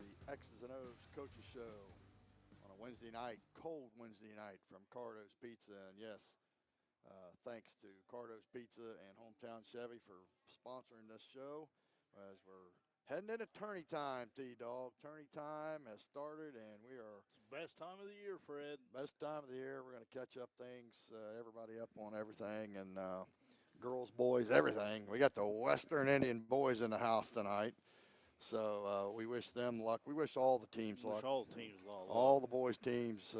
the X's and O's Coaches Show on a Wednesday night, cold Wednesday night from Cardo's Pizza. And yes, thanks to Cardo's Pizza and Hometown Chevy for sponsoring this show as we're heading into tourney time, T-Dog. Tourney time has started, and we are It's the best time of the year, Fred. best time of the year. We're going to catch up things, everybody up on everything, and girls, boys, everything. We got the Western Indian boys in the house tonight. So we wish them luck. We wish all the teams Wish luck. all teams luck. All the boys' teams,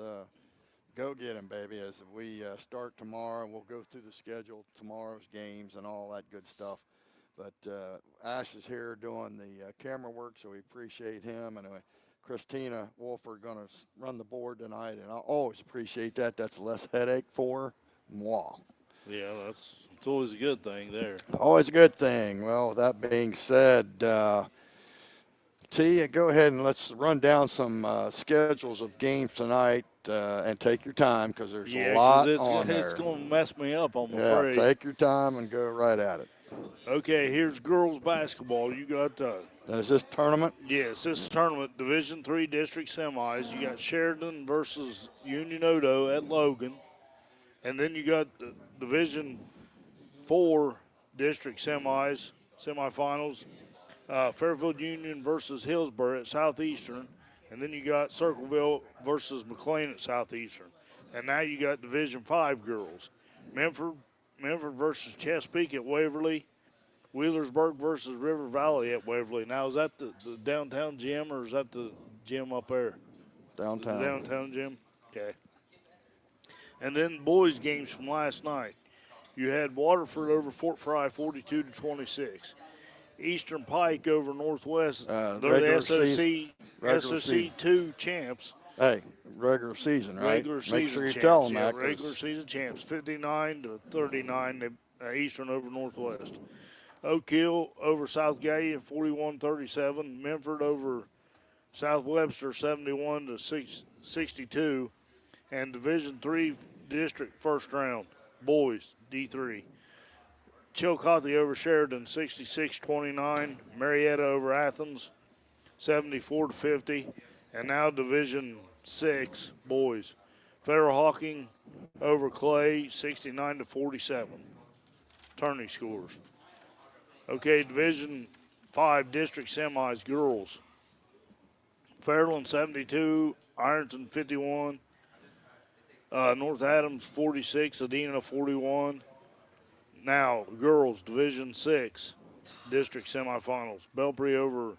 go get them, baby, as we start tomorrow. And we'll go through the schedule, tomorrow's games, and all that good stuff. But Ash is here doing the camera work, so we appreciate him. And Christina Wolford going to run the board tonight, and I always appreciate that. That's less headache for moi. Yeah, it's always a good thing there. Always a good thing. Well, with that being said, T, go ahead and let's run down some schedules of games tonight and take your time because there's a lot on there. It's going to mess me up, I'm Yeah, afraid. take your time and go right at it. Okay, here's girls basketball. You got Is this tournament? yes, this tournament, Division III district semis. You got Sheridan versus Union Odo at Logan. And then you got the Division IV district semifinals. Fairfield Union versus Hillsborough at Southeastern. And then you got Circleville versus McLean at Southeastern. And now you got Division V girls. Memphis versus Chesapeake at Waverly. Wheelersburg versus River Valley at Waverly. Now, is that the downtown gym or is that the gym up there? Downtown. The downtown gym? Okay. And then boys games from last night. You had Waterford over Fort Fry 42-26. Eastern Pike over Northwest. They're Regular the regular SOC 2 champs. Hey, regular season, right? Regular season Make sure you champs. tell them Yeah, that. 'Cause regular season champs. 59-39. Eastern over Northwest. Oak Hill over South Gallia 41-37. Memphis over South Webster 71-62. And Division III district first round boys D3. Chillicothe over Sheridan 66-29. Marietta over Athens 74-50. And now Division VI boys. Federal Hawking over Clay 69-47. Tourney scores. Okay, Division V district semis girls. Fairland 72, Ironton 51, North Adams 46, Adena 41. Now, girls, Division VI, district semifinals. Belpre over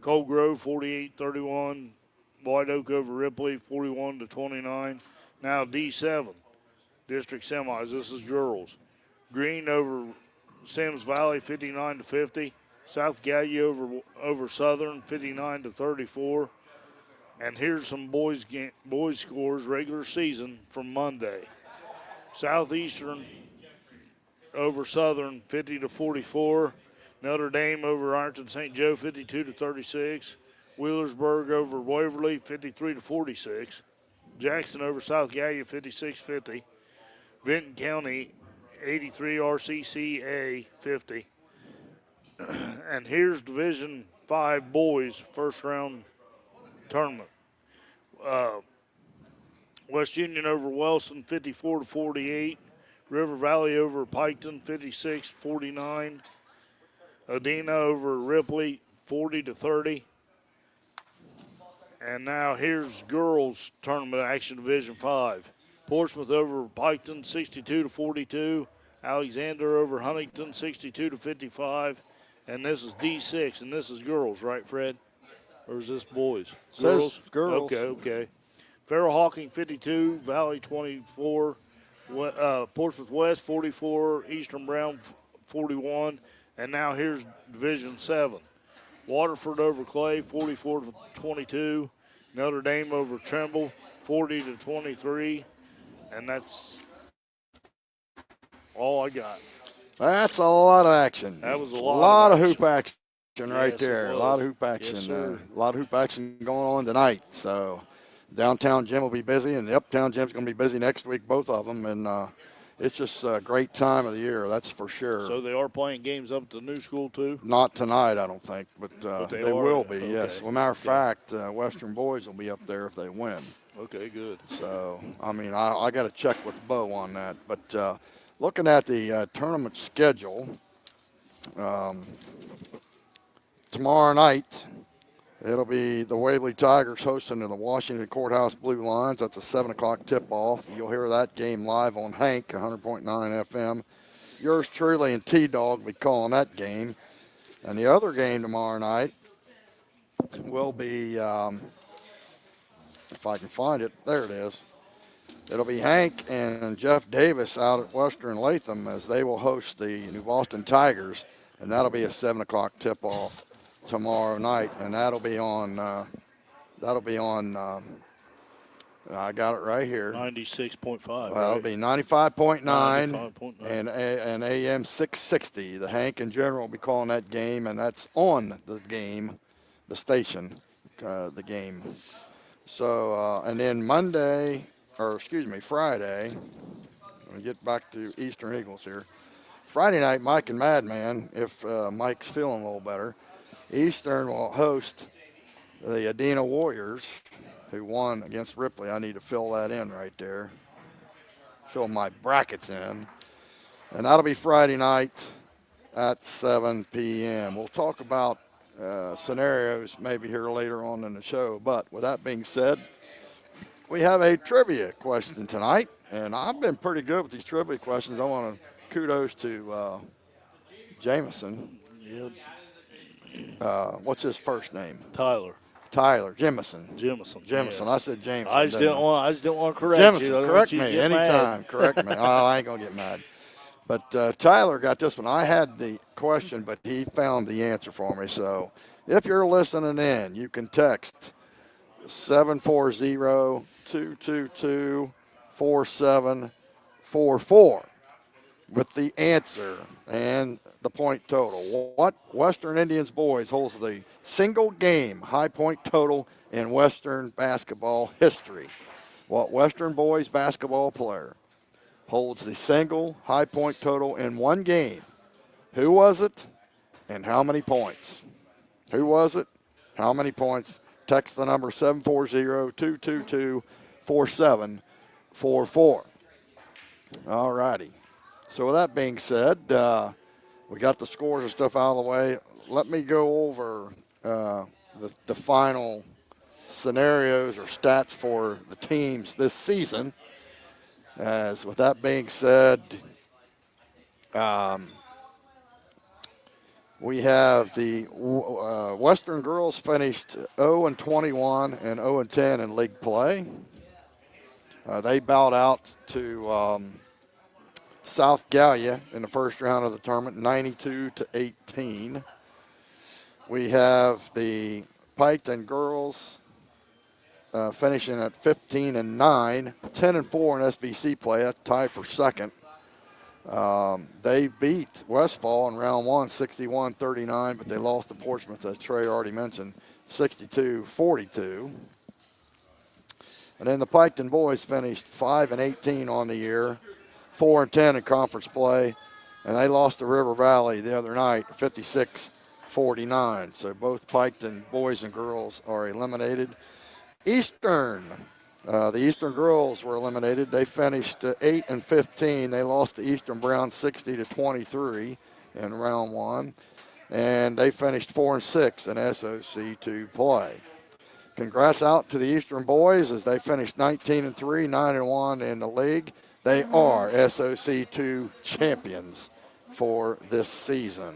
Cold Grove 48-31. White Oak over Ripley 41-29. Now, D7, district semis. This is girls. Green over Sims Valley 59-50. South Gallia over Southern 59-34. And here's some boys scores regular season from Monday. Southeastern over Southern 50-44. Notre Dame over Ironton St. Joe 52-36. Wheelersburg over Waverly 53-46. Jackson over South Gallia 56-50. Vinton County 83 RCCA 50. And here's Division V boys first round tournament. West Union over Wellston 54-48. River Valley over Piketon 56-49. Adena over Ripley 40-30. And now here's girls tournament action Division 5. Portsmouth over Piketon 62-42. Alexander over Huntington 62-55. And this is D6, and this is girls, right, Fred? Or is this boys? Girls. Girls. Okay. Farrell Hawking 52, Valley 24, Portsmouth West 44, Eastern Brown 41, and now here's Division 7. Waterford over Clay 44-22, Notre Dame over Tremble 40-23, and that's all I got. That's a lot of action. That was a lot of of hoop action right Yes, there. it A lot was. of hoop action. Yes, sir. A lot of hoop action going on tonight. So downtown gym will be busy, and the uptown gym's going to be busy next week, both of them. And it's just a great time of the year. That's for sure. So they are playing games up at the new school too? Not tonight, I don't think, but they they are? will be. Okay. Yes. Well, matter of fact, Western boys will be up there if they win. Okay, good. So, I mean, I got to check with Bo on that. But looking at the tournament schedule, tomorrow night, it'll be the Waverly Tigers hosting the Washington Courthouse Blue Lions. That's a 7 o'clock tip-off. You'll hear that game live on Hank, 100.9 FM. Yours truly and T-Dog will be calling that game. And the other game tomorrow night will be, if I can find it, there it is. It'll be Hank and Jeff Davis out at Western Latham as they will host the New Boston Tigers, and that'll be a 7 o'clock tip-off tomorrow night, and that'll be on. I got it right here. 96.5. Well, it'll be 95.9 95.9. and AM 660. The Hank and General will be calling that game, and that's on the game, the station, the game. So, and then Friday, let me get back to Eastern Eagles here. Friday night, Mike and Madman, if Mike's feeling a little better, Eastern will host the Adena Warriors, who won against Ripley. I need to fill that in right there. Fill my brackets in. And that'll be Friday night at 7 p.m. We'll talk about scenarios maybe here later on in the show. But with that being said, we have a trivia question tonight. And I've been pretty good with these trivia questions. I want to kudos to Jameson. Yeah. What's his first name? Tyler Jemison. Jemison. Yeah. I said Jameson. I just didn't want to correct Jemison, you. I don't correct want you to me get anytime. mad. Correct me. Oh, I ain't gonna get mad. But Tyler got this one. I had the question, but he found the answer for me. So if you're listening in, you can text 740-222-4744 with the answer and the point total. What Western Indians boys holds the single game high point total in Western basketball history? What Western boys basketball player holds the single high point total in one game? Who was it and how many points? Who was it? How many points? Text the number 740-222-4744. All righty. So with that being said, we got the scores and stuff out of the way. Let me go over the final scenarios or stats for the teams this season. As with that being said, we have the Western girls finished 0-21 and 0-10 in league play. They bowed out to South Gallia in the first round of the tournament, 92-18. We have the Piketon girls finishing at 15-9, 10-4 in SVC play. That's tied for second. They beat Westfall in round one, 61-39, but they lost to Portsmouth, as Trey already mentioned, 62-42. And then the Piketon boys finished 5-18 on the year, 4-10 in conference play, and they lost to River Valley the other night, 56-49. So both Piketon boys and girls are eliminated. Eastern, the Eastern girls were eliminated. They finished 8-15. They lost to Eastern Brown 60-23 in round one, and they finished 4-6 in SOC2 play. Congrats out to the Eastern boys as they finished 19-3, 9-1 in the league. They are SOC2 champions for this season.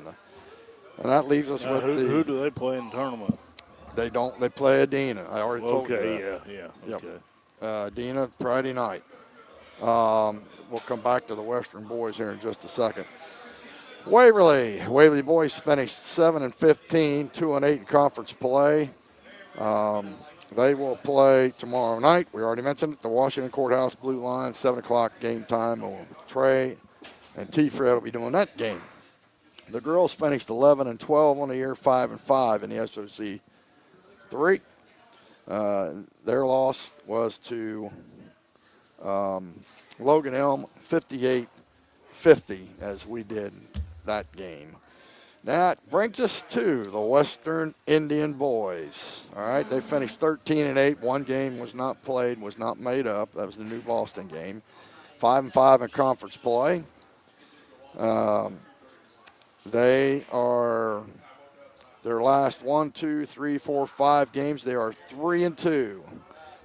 And that leaves us with who do they play in the tournament? They don't. They play Adena. I already told you that. Okay, yeah. Yep. Okay. Adena Friday night. We'll come back to the Western boys here in just a second. Waverly boys finished 7-15, 2-8 in conference play. They will play tomorrow night. We already mentioned it. The Washington Courthouse Blue Lions, 7 o'clock game time. Trey and T-Fred will be doing that game. The girls finished 11-12 on the year, 5-5 in the SOC 3. Their loss was to Logan Elm, 50 as we did that game. That brings us to the Western Indian boys. All right, they finished 13-8. One game was not played, was not made up. That was the New Boston game. 5-5 in conference play. They are their last 1, 2, 3, 4, 5 games. They are 3-2.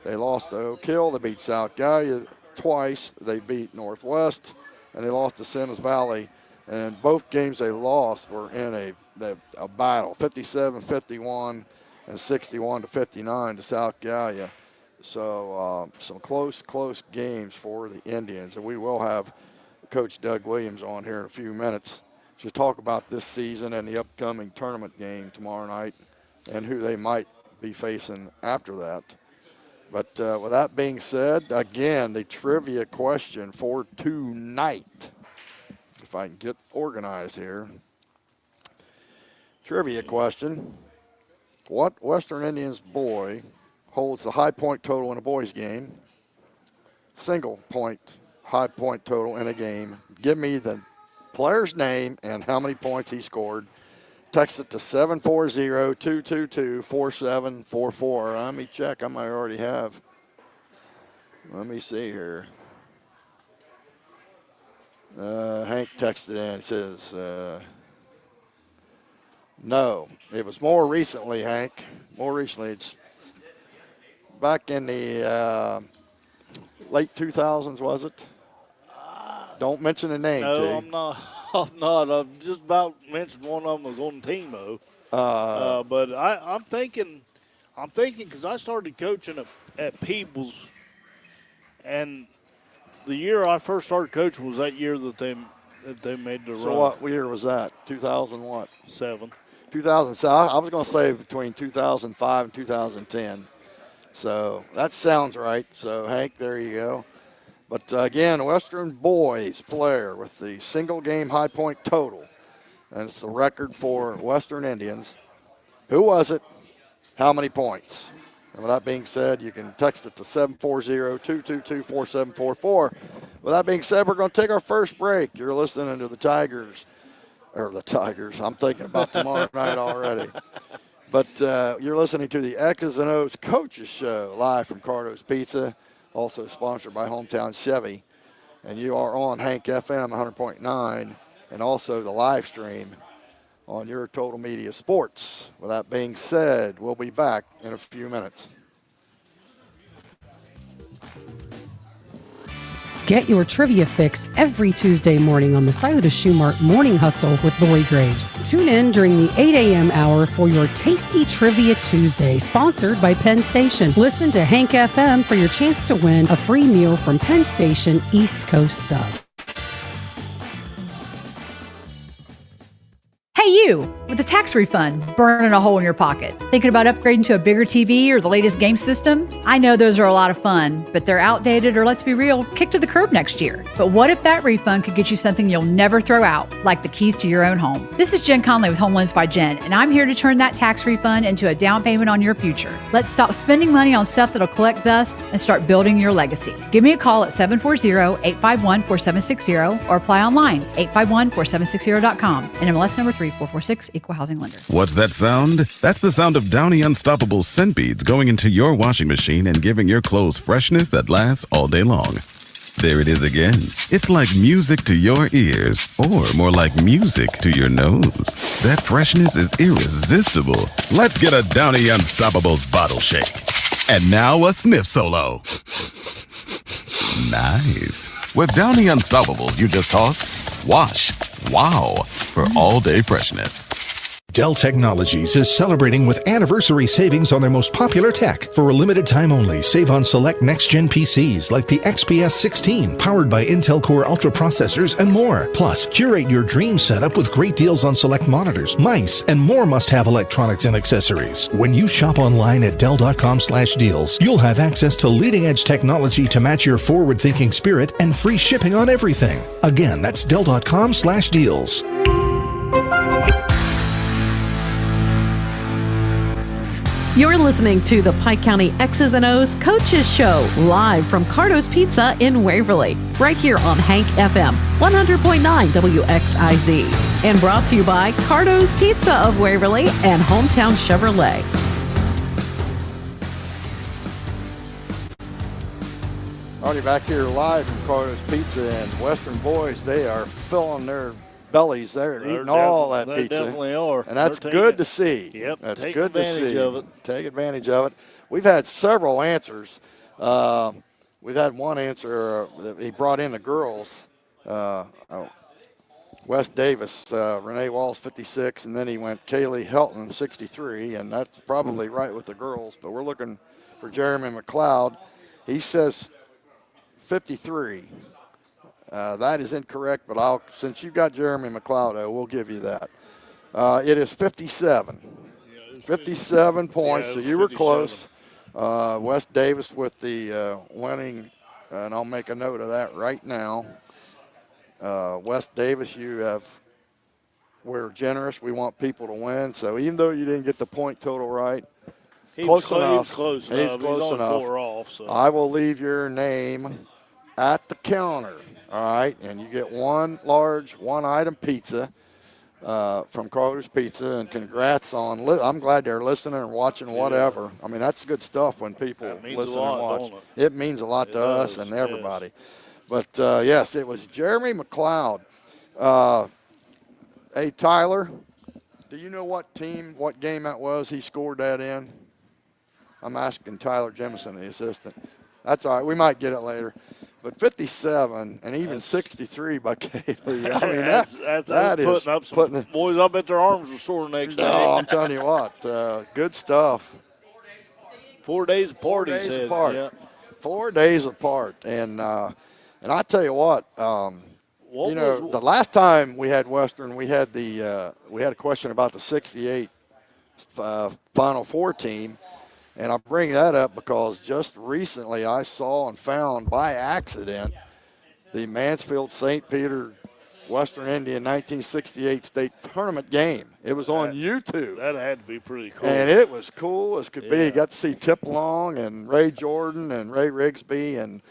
They lost to Oak Hill. They beat South Gallia twice. They beat Northwest, and they lost to Sims Valley. And both games they lost were in a battle, 57-51 and 61-59 to South Gallia. So some close games for the Indians. And we will have Coach Doug Williams on here in a few minutes to talk about this season and the upcoming tournament game tomorrow night and who they might be facing after that. But with that being said, again, the trivia question for tonight. If I can get organized here. Trivia question. What Western Indians boy holds the high point total in a boys game? Single point high point total in a game. Give me the player's name and how many points he scored. Text it to 740-222-4744. Let me check. I might already have. Let me see here. Hank texted in. He says, no. It was more recently, Hank. More recently. It's back in the late 2000s, was it? Don't mention the name, No, T. I'm not. I'm not. I've just about mentioned one of them was on the team, though. But I'm thinking because I started coaching at Peebles, and the year I first started coaching was that year that they made the run. So what year was that? 2000 what? 7. 2007. I was going to say between 2005 and 2010. So that sounds right. So, Hank, there you go. But, again, Western boys player with the single-game high point total. And it's the record for Western Indians. Who was it? How many points? And with that being said, you can text it to 740-222-4744. With that being said, we're going to take our first break. You're listening to the Tigers. I'm thinking about tomorrow night already. But you're listening to the X's and O's Coaches Show live from Cardo's Pizza, also sponsored by Hometown Chevy. And you are on Hank FM 100.9 and also the live stream on your Total Media Sports. With that being said, we'll be back in a few minutes. Get your trivia fix every Tuesday morning on the Scioto Shoe Mart Morning Hustle with Lori Graves. Tune in during the 8 a.m. hour for your Tasty Trivia Tuesday, sponsored by Penn Station. Listen to Hank FM for your chance to win a free meal from Penn Station East Coast Subs. Hey, you, with a tax refund burning a hole in your pocket. Thinking about upgrading to a bigger TV or the latest game system? I know those are a lot of fun, but they're outdated or, let's be real, kicked to the curb next year. But what if that refund could get you something you'll never throw out, like the keys to your own home? This is Jen Conley with Home Loans by Jen, and I'm here to turn that tax refund into a down payment on your future. Let's stop spending money on stuff that'll collect dust and start building your legacy. Give me a call at 740-851-4760 or apply online, 851-4760.com, and MLS number 3446, Equal Housing Lender. What's that sound? That's the sound of Downy Unstoppable scent beads going into your washing machine and giving your clothes freshness that lasts all day long. There it is again. It's like music to your ears, or more like music to your nose. That freshness is irresistible. Let's get a Downy Unstoppables bottle shake. And now a sniff solo. Nice. With Downy Unstoppables, you just toss, wash, wow, for all-day freshness. Dell Technologies is celebrating with anniversary savings on their most popular tech. For a limited time only, save on select next-gen PCs like the XPS 16, powered by Intel Core Ultra processors and more. Plus, curate your dream setup with great deals on select monitors, mice, and more must-have electronics and accessories. When you shop online at Dell.com/deals, you'll have access to leading-edge technology to match your forward-thinking spirit and free shipping on everything. Again, that's Dell.com/deals. You're listening to the Pike County X's and O's Coaches Show, live from Cardo's Pizza in Waverly, right here on Hank FM 100.9 WXIZ, and brought to you by Cardo's Pizza of Waverly and Hometown Chevrolet. Already back here live from Carter's Pizza, and Western boys, they are filling their bellies. They're eating all that They pizza. definitely are. And that's They're good taking- to see. Yep, That's take good to advantage see. of it. Take advantage of it. We've had several answers. We've had one answer that he brought in the girls. Wes Davis, Renee Walls, 56, and then he went Kaylee Helton, 63, and that's probably right with the girls. But we're looking for Jeremy McLeod. He says 53. That is incorrect, but since you got Jeremy McLeod, we'll give you that. It is 57. 57 points, Yeah, it so was you were 57. close. Wes Davis with the winning, and I'll make a note of that right now. Wes Davis, we're generous. We want people to win. So even though you didn't get the point total right, He was close enough. close He's enough. close only enough. 4 off. So. I will leave your name at the counter, all right? And you get one large, one-item pizza from Carter's Pizza. And congrats on I'm glad they're listening and watching whatever. I mean, that's good stuff when people That means listen a lot, and watch. don't It means a lot It to us does, and yes. everybody. But, yes, it was Jeremy McLeod. Hey, Tyler, do you know what game that was he scored that in? I'm asking Tyler Jemison, the assistant. That's all right. We might get it later. But 57 and even 63 by Kaylee. I mean, that's that is putting up some boys. I bet their arms were sore next day. No, I'm telling you what, good stuff. 4 days apart, 4 he days said. apart. Yeah. 4 days apart. And I tell you what, What the last time we had Western, we had a question about the 68 Final Four team. And I bring that up because just recently I saw and found by accident the Mansfield St. Peter Western Indian 1968 state tournament game. It was on YouTube. That had to be pretty cool. And it was cool as could be. Yeah. You got to see Tip Long and Ray Jordan and Ray Rigsby. And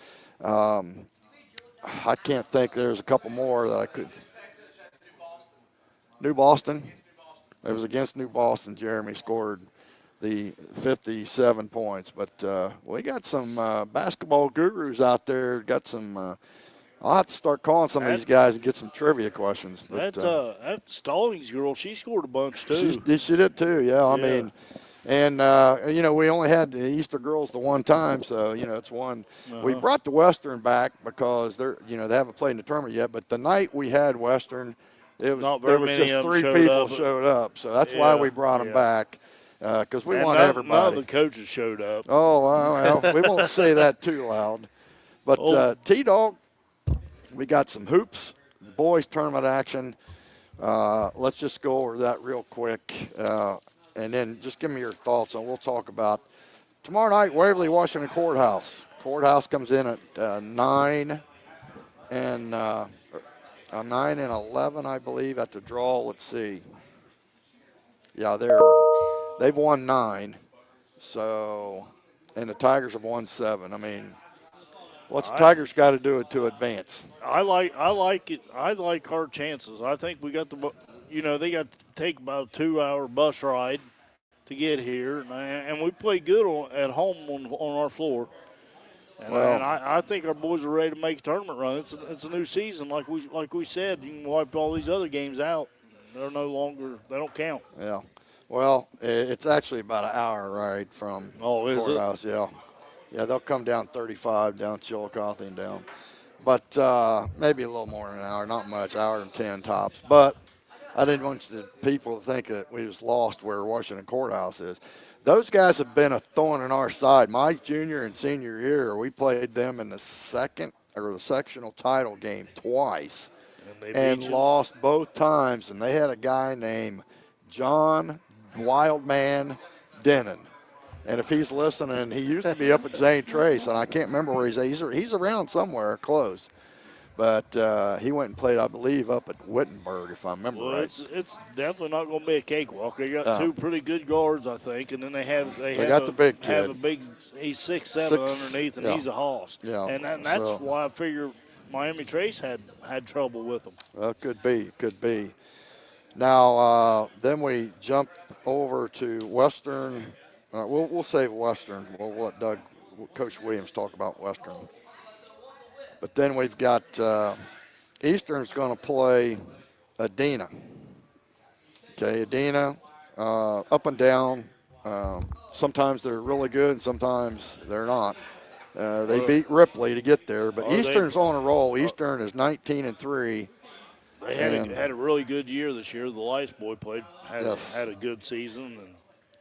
I can't think, there's a couple more that I could. New Boston. It was against New Boston. Jeremy scored the 57 points. But we got some basketball gurus out there. Got some I'll have to start calling some of these guys and get some trivia questions. But, that Stallings girl, she scored a bunch too. she did too, yeah. I Yeah. mean, and, we only had the Easter girls the one time, so, it's one. We brought the Western back because they haven't played in the tournament yet. But the night we had Western, there Not very was many just of them 3 showed people up. showed up. So that's why we brought them back, because we And want none of everybody. the coaches showed up. Oh, well, we won't say that too loud. But T-Dog, we got some hoops, the boys tournament action. Let's just go over that real quick. And then just give me your thoughts on, we'll talk about tomorrow night, Waverly, Washington Courthouse. Courthouse comes in at 9 and 11, I believe, at the draw. Let's see. Yeah, they've won 9. So, and the Tigers have won 7. I mean, what's the Tigers got to do to advance? I like it. I like our chances. I think we got they got to take about a 2-hour bus ride to get here, and we play good at home on our floor. And I think our boys are ready to make a tournament run. It's a new season, like we said. You can wipe all these other games out. They're no longer, they don't count. Yeah. Well, it's actually about an hour ride from Courthouse. Yeah. Yeah, they'll come down 35 down Chillicothe and down. But maybe a little more than an hour, not much, hour and 10 tops. But I didn't want the people to think that we was lost where Washington Courthouse is. Those guys have been a thorn in our side. My junior and senior year, we played them in the sectional title game twice and lost both times. And they had a guy named John Wildman Denon. And if he's listening, he used to be up at Zane Trace, and I can't remember where he's at. He's around somewhere close. But he went and played, I believe, up at Wittenberg, if I remember Well, right. it's definitely not going to be a cakewalk. They got two pretty good guards, I think, and then they got the big have kid. a big. He's 6'7" Six, underneath, and yeah. he's a hoss. Yeah, and that's so- why I figure Miami Trace had trouble with them. Well, could be. Now, then we jump over to Western. We'll save Western. We'll let Coach Williams talk about Western. But then we've got Eastern's going to play Adena. Okay, Adena, up and down. Sometimes they're really good, and sometimes they're not. They beat Ripley to get there, but Eastern's on a roll. Eastern is 19-3. They had a really good year this year. The Lice boy had a good season,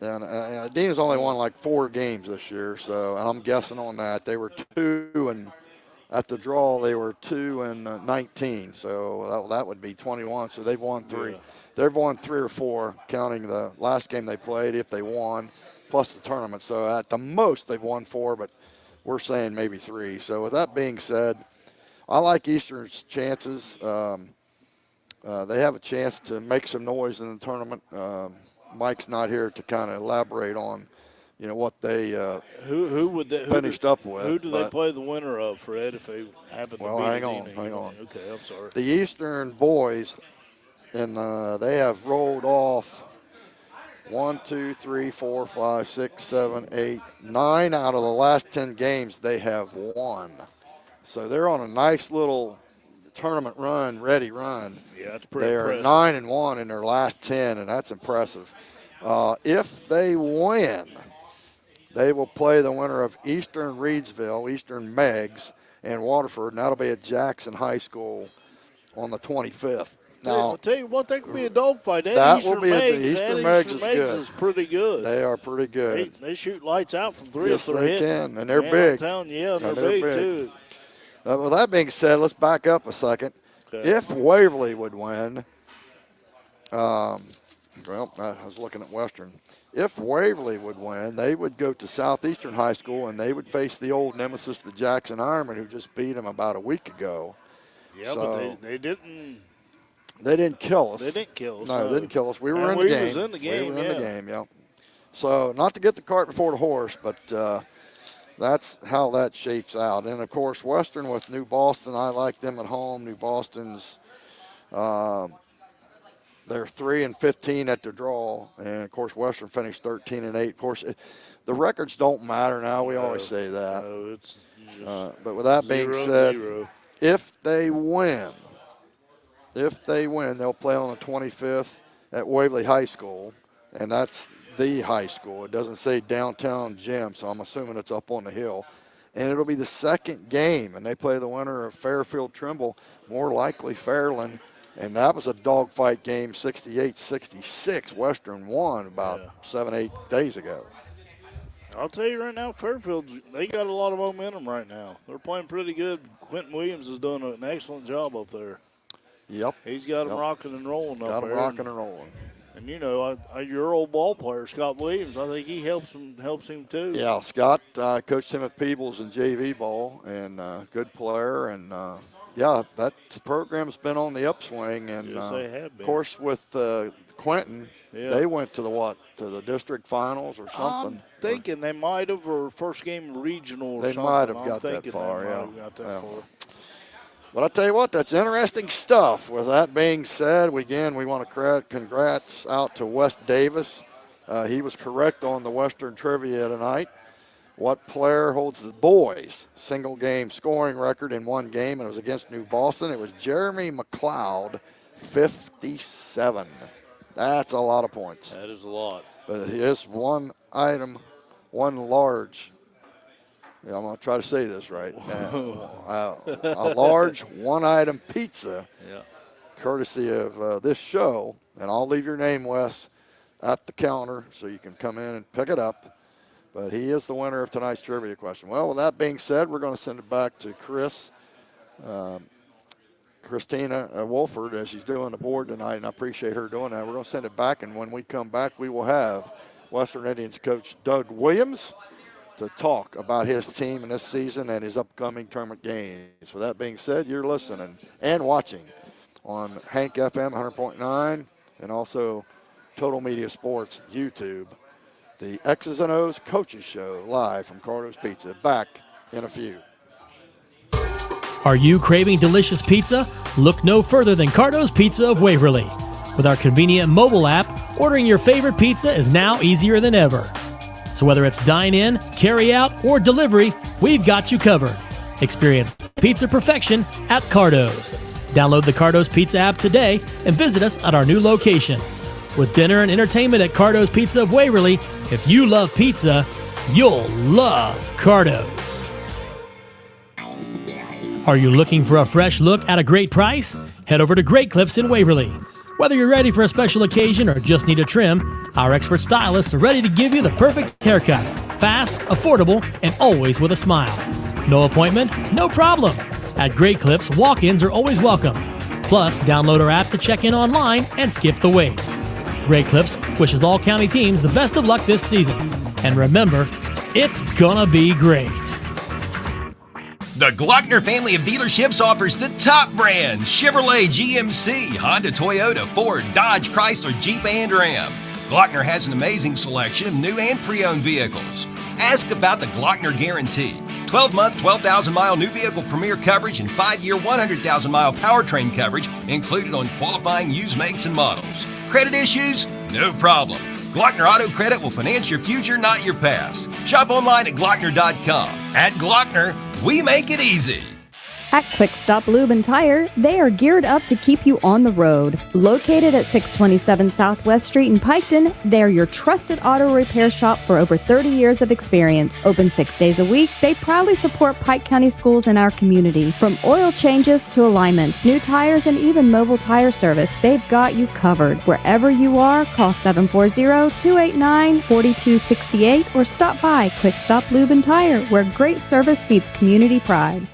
And Adena's only won like 4 games this year, so I'm guessing on that. They were 2 and at the draw they were 2-19, so that would be 21. So they've won 3. Yeah. They've won 3 or 4, counting the last game they played if they won, plus the tournament. So at the most they've won 4, but we're saying maybe 3. So with that being said, I like Eastern's chances. They have a chance to make some noise in the tournament. Mike's not here to kind of elaborate on, what they who would they finished up with. Who do they play the winner of, Fred? If they happen to beat hang Adena? on. Okay, I'm sorry. The Eastern boys, and they have rolled off 1, 2, 3, 4, 5, 6, 7, 8, 9 out of the last 10 games they have won. So they're on a nice little tournament ready run. Yeah, that's pretty They are impressive. 9-1 in their last 10, and that's impressive. If they win, they will play the winner of Eastern Reedsville, Eastern Megs, and Waterford, and that'll be at Jackson High School on the 25th. I'll Now, tell you what, that could be a dogfight. that will be Eastern Megs is Megs good. is pretty good. they are pretty good. They shoot lights out from 3 Yes, if they're they hitting. can, and they're Man, big. I'm telling you, And they're they're big, big. too. With that being said, let's back up a second. Okay. If Waverly would win, I was looking at Western. If Waverly would win, they would go to Southeastern High School, and they would face the old nemesis, the Jackson Ironmen, who just beat them about a week ago. Yeah, So- but they didn't. They didn't kill us. They didn't kill us. No, they didn't kill us. We were And in the we game. was in the game, We were in the yeah. game, yeah. So not to get the cart before the horse, but that's how that shapes out. And, of course, Western with New Boston, I like them at home. New Boston's they're 3-15 at the draw. And, of course, Western finished 13-8. Of course, the records don't matter now. We always say that. No, it's just But with that being 0-0. said, if they win, they'll play on the 25th at Waverly High School, and that's the high school. It doesn't say downtown gym, so I'm assuming it's up on the hill. And it'll be the second game, and they play the winner of Fairfield Trimble, more likely Fairland. And that was a dogfight game, 68-66. Western won about 7-8 days ago. I'll tell you right now, Fairfield, they got a lot of momentum right now. They're playing pretty good. Quentin Williams is doing an excellent job up there. Yep. He's got them rocking and rolling up Got there. them rocking and rolling. And your old ball player, Scott Williams, I think he helps him too. Yeah, Scott coached him at Peebles in JV ball, and good player. And, that program's been on the upswing. And, Yes, they have been. of course, with Quentin, they went to the district finals or something. I'm thinking they might have, or first game regional or They something. might have I'm got that thinking far, they might yeah. have got that Yeah. far. But I tell you what, that's interesting stuff. With that being said, we want to congrats out to Wes Davis. He was correct on the Western trivia tonight. What player holds the boys' single game scoring record in one game? And it was against New Boston. It was Jeremy McLeod, 57. That's a lot of points. That is a lot. But he is one large. Yeah, I'm going to try to say this right. A large one-item pizza, courtesy of this show. And I'll leave your name, Wes, at the counter so you can come in and pick it up. But he is the winner of tonight's trivia question. Well, with that being said, we're going to send it back to Christina Wolford, as she's doing the board tonight, and I appreciate her doing that. We're going to send it back, and when we come back, we will have Western Indians coach Doug Williams to talk about his team and this season and his upcoming tournament games. With that being said, you're listening and watching on Hank FM 100.9 and also Total Media Sports YouTube. The X's and O's Coaches Show live from Cardo's Pizza. Back in a few. Are you craving delicious pizza? Look no further than Cardo's Pizza of Waverly. With our convenient mobile app, ordering your favorite pizza is now easier than ever. So whether it's dine-in, carry-out, or delivery, we've got you covered. Experience pizza perfection at Cardo's. Download the Cardo's Pizza app today and visit us at our new location. With dinner and entertainment at Cardo's Pizza of Waverly, if you love pizza, you'll love Cardo's. Are you looking for a fresh look at a great price? Head over to Great Clips in Waverly. Whether you're ready for a special occasion or just need a trim, our expert stylists are ready to give you the perfect haircut. Fast, affordable, and always with a smile. No appointment? No problem. At Great Clips, walk-ins are always welcome. Plus, download our app to check in online and skip the wait. Great Clips wishes all county teams the best of luck this season. And remember, it's gonna be great. The Glockner family of dealerships offers the top brands: Chevrolet, GMC, Honda, Toyota, Ford, Dodge, Chrysler, Jeep, and Ram. Glockner has an amazing selection of new and pre-owned vehicles. Ask about the Glockner Guarantee. 12-month, 12,000-mile new vehicle premier coverage and 5-year, 100,000-mile powertrain coverage included on qualifying used makes and models. Credit issues? No problem. Glockner Auto Credit will finance your future, not your past. Shop online at Glockner.com. At Glockner, we make it easy. At Quick Stop Lube and Tire, they are geared up to keep you on the road. Located at 627 Southwest Street in Piketon, they are your trusted auto repair shop for over 30 years of experience. Open 6 days a week, they proudly support Pike County schools in our community. From oil changes to alignments, new tires, and even mobile tire service, they've got you covered. Wherever you are, call 740-289-4268 or stop by Quick Stop Lube and Tire, where great service meets community pride.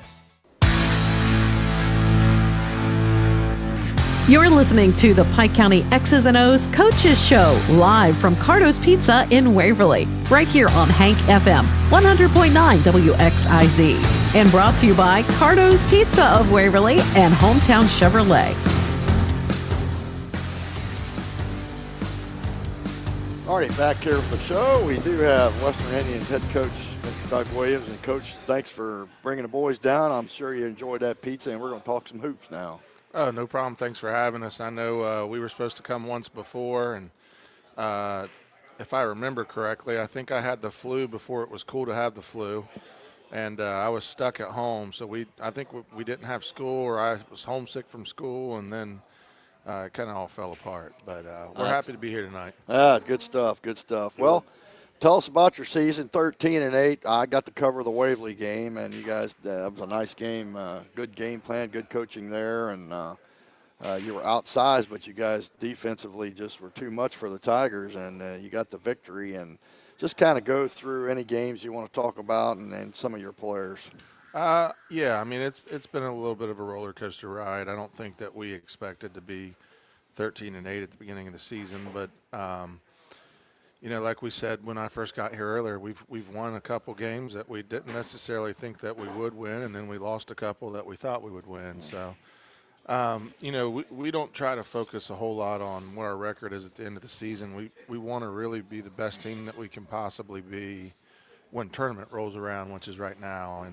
You're listening to the Pike County X's and O's Coaches Show, live from Cardo's Pizza in Waverly, right here on Hank FM 100.9 WXIZ, and brought to you by Cardo's Pizza of Waverly and Hometown Chevrolet. All right, back here with the show. We do have Western Indians head coach, Mr. Doug Williams. And, Coach, thanks for bringing the boys down. I'm sure you enjoyed that pizza, and we're going to talk some hoops now. Oh, no problem. Thanks for having us. I know we were supposed to come once before, and if I remember correctly, I think I had the flu before it was cool to have the flu, and I was stuck at home. So I think we didn't have school, or I was homesick from school, and then it kind of all fell apart. But we're happy to be here tonight. Good stuff, good stuff. Well, tell us about your season, 13-8. I got to cover the Waverly game, and you guys, that was a nice game, good game plan, good coaching there, and you were outsized, but you guys defensively just were too much for the Tigers, and you got the victory. And just kind of go through any games you want to talk about and some of your players. Yeah, I mean, it's been a little bit of a roller coaster ride. I don't think that we expected to be 13-8 at the beginning of the season, but you know, like we said when I first got here earlier, we've won a couple games that we didn't necessarily think that we would win, and then we lost a couple that we thought we would win. So, you know, we don't try to focus a whole lot on what our record is at the end of the season. We want to really be the best team that we can possibly be when tournament rolls around, which is right now.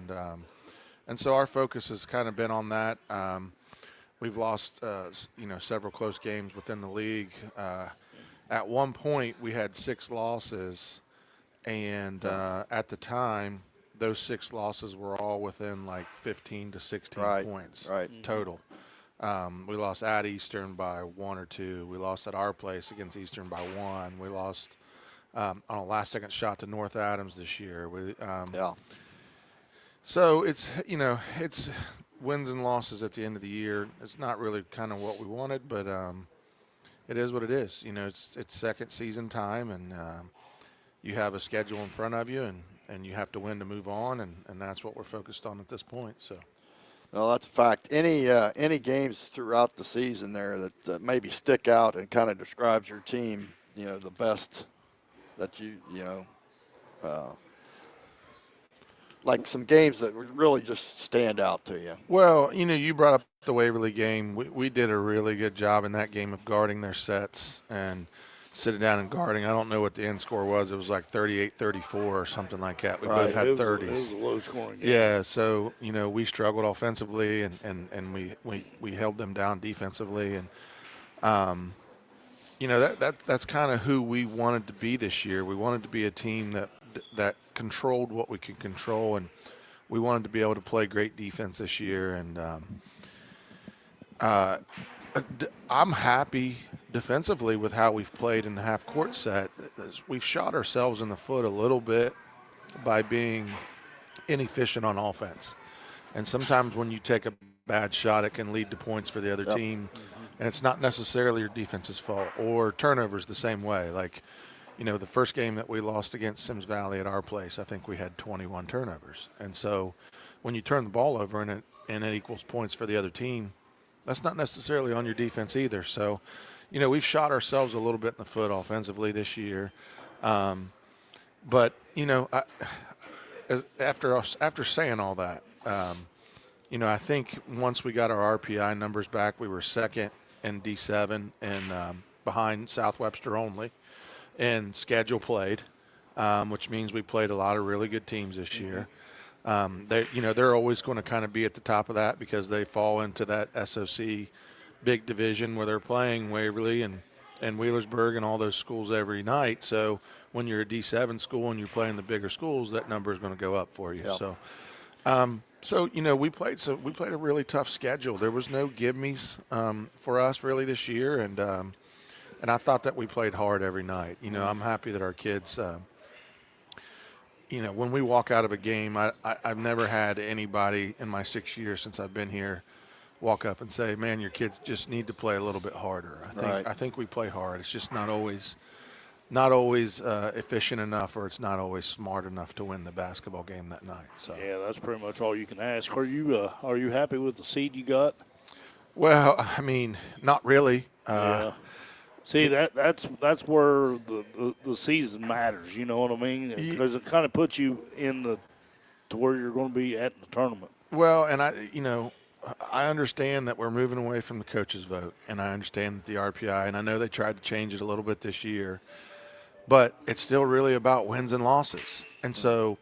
And so our focus has kind of been on that. We've lost, you know, several close games within the league. At one point, we had 6 losses, and at the time, those 6 losses were all within like 15 to 16 points total. We lost at Eastern by 1 or 2. We lost at our place against Eastern by 1. We lost on a last-second shot to North Adams this year. So it's, you know, it's wins and losses at the end of the year. It's not really kind of what we wanted, but it is what it is. You know, it's second season time, and you have a schedule in front of you, and you have to win to move on, and that's what we're focused on at this point. So, well, that's a fact. Any games throughout the season there that maybe stick out and kind of describes your team, you know, the best that you know, like some games that would really just stand out to you? Well, you brought up the Waverly game. We did a really good job in that game of guarding their sets and sitting down and guarding. I don't know what the end score was. It was like 38-34 or something like that. We both had 30s. It was a low scoring game. Yeah, so we struggled offensively and we held them down defensively, and that's kind of who we wanted to be this year. We wanted to be a team that controlled what we could control, and we wanted to be able to play great defense this year. And I'm happy defensively with how we've played in the half court set. We've shot ourselves in the foot a little bit by being inefficient on offense. And sometimes when you take a bad shot, it can lead to points for the other team. And it's not necessarily your defense's fault, or turnovers the same way. Like, the first game that we lost against Sims Valley at our place, I think we had 21 turnovers. And so when you turn the ball over and it equals points for the other team, that's not necessarily on your defense either. So, we've shot ourselves a little bit in the foot offensively this year. But, after saying all that, I think once we got our RPI numbers back, we were second in D7 and behind South Webster only in schedule played, which means we played a lot of really good teams this year. They're always going to kind of be at the top of that because they fall into that SOC big division where they're playing Waverly and Wheelersburg and all those schools every night. So when you're a D7 school and you're playing the bigger schools, that number is going to go up for you. Yep. So, we played a really tough schedule. There was no give-me's for us really this year, and I thought that we played hard every night. I'm happy that our kids, when we walk out of a game, I've never had anybody in my 6 years since I've been here walk up and say, "Man, your kids just need to play a little bit harder." I think we play hard. It's just not always efficient enough, or it's not always smart enough to win the basketball game that night. So yeah, that's pretty much all you can ask. Are you happy with the seed you got? Well, not really. Yeah. See, that's where the season matters. You know what I mean? Because it kind of puts you to where you're going to be at in the tournament. Well, and I understand that we're moving away from the coaches' vote, and I understand that the RPI, and I know they tried to change it a little bit this year, but it's still really about wins and losses. And so,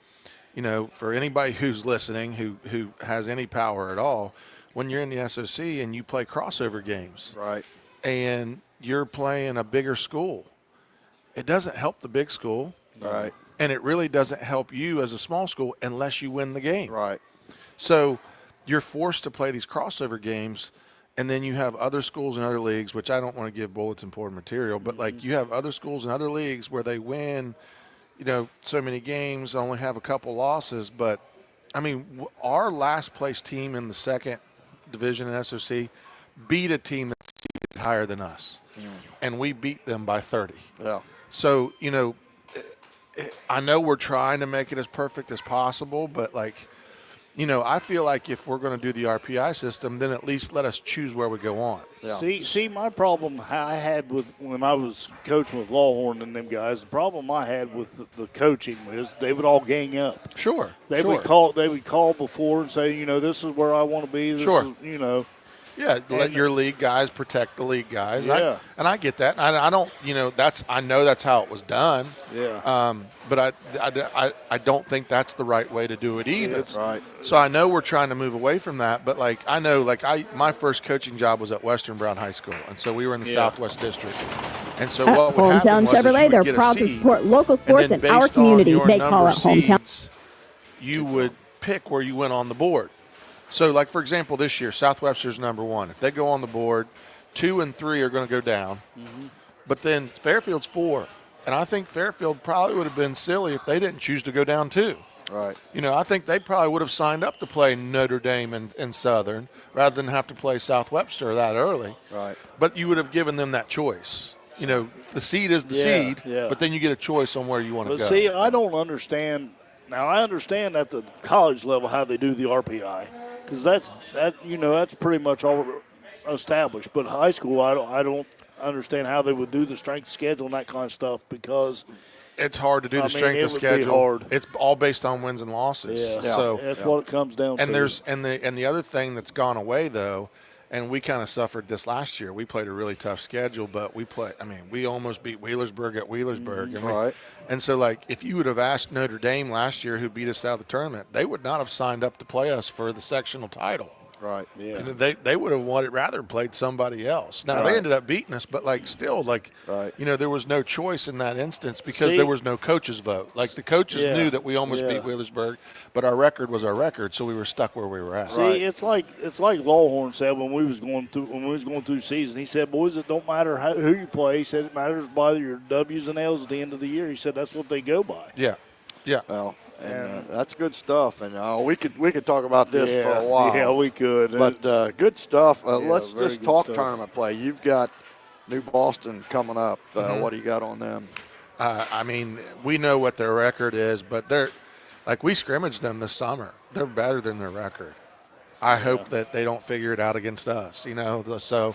for anybody who's listening who has any power at all, when you're in the SOC and you play crossover games, right, and you're playing a bigger school, it doesn't help the big school, right, and it really doesn't help you as a small school unless you win the game. right. So you're forced to play these crossover games, and then you have other schools and other leagues, which I don't want to give bulletin board material, but like you have other schools and other leagues where they win, so many games, only have a couple losses. But our last place team in the second division in SOC beat a team that's seated higher than us, and we beat them by 30. Yeah. So, I know we're trying to make it as perfect as possible, but I feel like if we're going to do the RPI system, then at least let us choose where we go on. Yeah. See, my problem I had when I was coaching with Lawhorn and them guys, the problem I had with the coaching was they would all gang up. Sure. They would call before and say, this is where I want to be. This is, Yeah, let your league guys protect the league guys. Yeah. I get that. I don't, I know that's how it was done. Yeah. But I don't think that's the right way to do it either. That's right. So I know we're trying to move away from that, but I know, my first coaching job was at Western Brown High School, and so we were in the Southwest District. And so what would happen Hometown was Chevrolet, they're proud to support local sports in our community. They call it Hometown. You would pick where you went on the board. So, for example, this year, South Webster's number 1. If they go on the board, 2 and 3 are going to go down. Mm-hmm. But then Fairfield's 4. And I think Fairfield probably would have been silly if they didn't choose to go down 2. Right. I think they probably would have signed up to play Notre Dame and Southern rather than have to play South Webster that early. Right. But you would have given them that choice. The seed is the seed, but then you get a choice on where you want to go. But see, I don't understand. Now, I understand at the college level how they do the RPI. Because that's pretty much all established. But high school, I don't understand how they would do the strength schedule and that kind of stuff because It's hard to do I the mean, strength it of would be schedule. hard. It's all based on wins and losses. Yeah. So That's what it comes down to. and the other thing that's gone away though, and we kind of suffered this last year. We played a really tough schedule, but we almost beat Wheelersburg at Wheelersburg. Right. And so, like, if you would have asked Notre Dame last year, who beat us out of the tournament, they would not have signed up to play us for the sectional title. Right. Yeah. And they would have rather played somebody else. Now, Right. they ended up beating us, but, like, still, like, Right. there was no choice in that instance because See? there was no coach's vote. Like, the coaches Yeah. knew that we almost Yeah. beat Wheelersburg, but our record was our record, so we were stuck where we were at. See, it's like Lawhorn said when we was going through the season. He said, "Boys, it don't matter who you play." He said it matters by your W's and L's at the end of the year. He said that's what they go by. Yeah. Yeah. Well, and that's good stuff. And we could talk about this for a while. Yeah, we could. But good stuff. Let's very just good talk stuff. tournament play. You've got New Boston coming up. What do you got on them? I mean, we know what their record is, but we scrimmaged them this summer. They're better than their record. I hope that they don't figure it out against us, So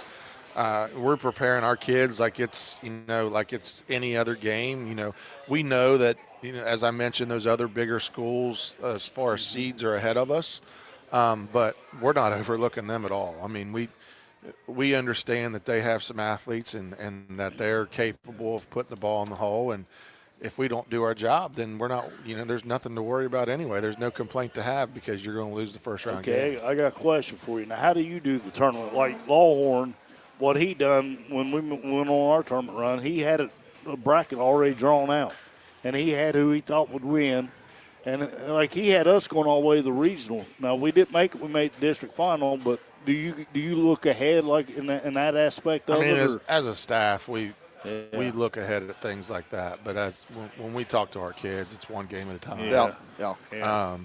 we're preparing our kids like it's any other game. We know that, as I mentioned, those other bigger schools as far as seeds are ahead of us, but we're not overlooking them at all. I mean, we understand that they have some athletes and that they're capable of putting the ball in the hole. And if we don't do our job, then we're not, there's nothing to worry about anyway. There's no complaint to have because you're going to lose the first round game. Okay, I got a question for you. Now, how do you do the tournament? Like Lawhorn, what he done when we went on our tournament run, he had a bracket already drawn out, and he had who he thought would win. And, like, he had us going all the way to the regional. Now, we didn't make it. We made the district final, but do you look ahead, like, in that aspect of it? As a staff, we look ahead at things like that. But when we talk to our kids, it's one game at a time. Yeah.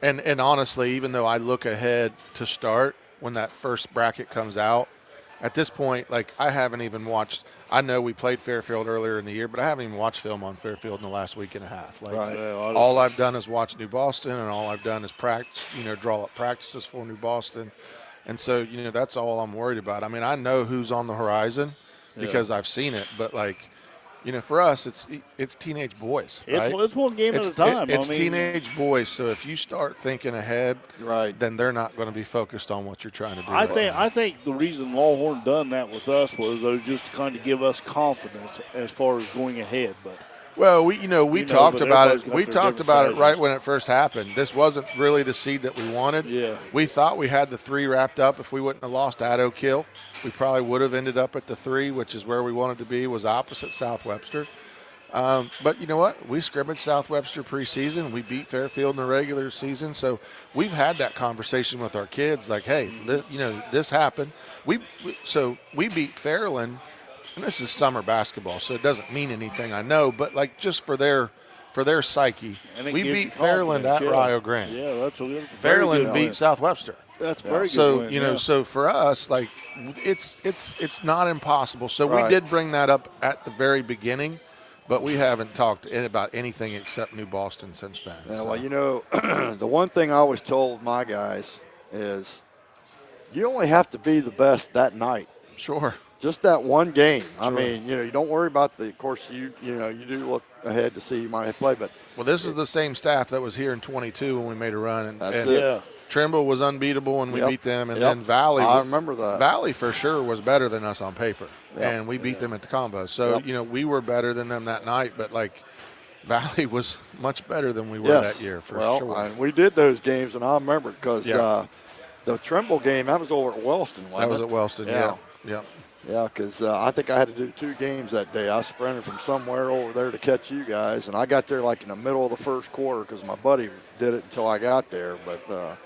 And honestly, even though I look ahead to start when that first bracket comes out, at this point, like, I haven't even watched – I know we played Fairfield earlier in the year, but I haven't even watched film on Fairfield in the last week and a half. Like, all I've done is watch New Boston, and all I've done is practice, draw up practices for New Boston. And so, that's all I'm worried about. I mean, I know who's on the horizon because I've seen it, but, like, for us, it's teenage boys, right? It's one game at a time. It's teenage boys, so if you start thinking ahead, right, then they're not going to be focused on what you're trying to do. I think the reason Lawhorn done that with us was just to kind of give us confidence as far as going ahead. But well, we talked about it. We talked about it right strategies. when it first happened. This wasn't really the seed that we wanted. Yeah. We thought we had the 3 wrapped up. If we wouldn't have lost Addo Kill, we probably would have ended up at the 3, which is where we wanted to be, was opposite South Webster. But you know what? We scrimmaged South Webster preseason. We beat Fairfield in the regular season. So we've had that conversation with our kids like, hey, this happened. We beat Fairland. And this is summer basketball, so it doesn't mean anything, I know, but like just for their psyche, we beat Fairland at Rio Grande. Yeah, that's a Fairland beat South Webster. That's very good. So win, so for us, like it's not impossible. So we did bring that up at the very beginning, but we haven't talked about anything except New Boston since then. Yeah, so. Well, the one thing I always told my guys is you only have to be the best that night. Sure. Just that one game. Sure. I mean, you don't worry about of course, you do look ahead to see you might play, but. Well, this is the same staff that was here in 22 when we made a run. And, that's it. Yeah. Trimble was unbeatable when we beat them, and then Valley. I remember that. Valley for sure was better than us on paper, and we beat them at the combo. So, we were better than them that night, but, like, Valley was much better than we were that year for sure. And we did those games, and I remember because the Trimble game, that was over at Wellston, wasn't it? That was at Wellston, yeah. Yeah, because I think I had to do 2 games that day. I sprinted from somewhere over there to catch you guys, and I got there like in the middle of the first quarter because my buddy did it until I got there. But,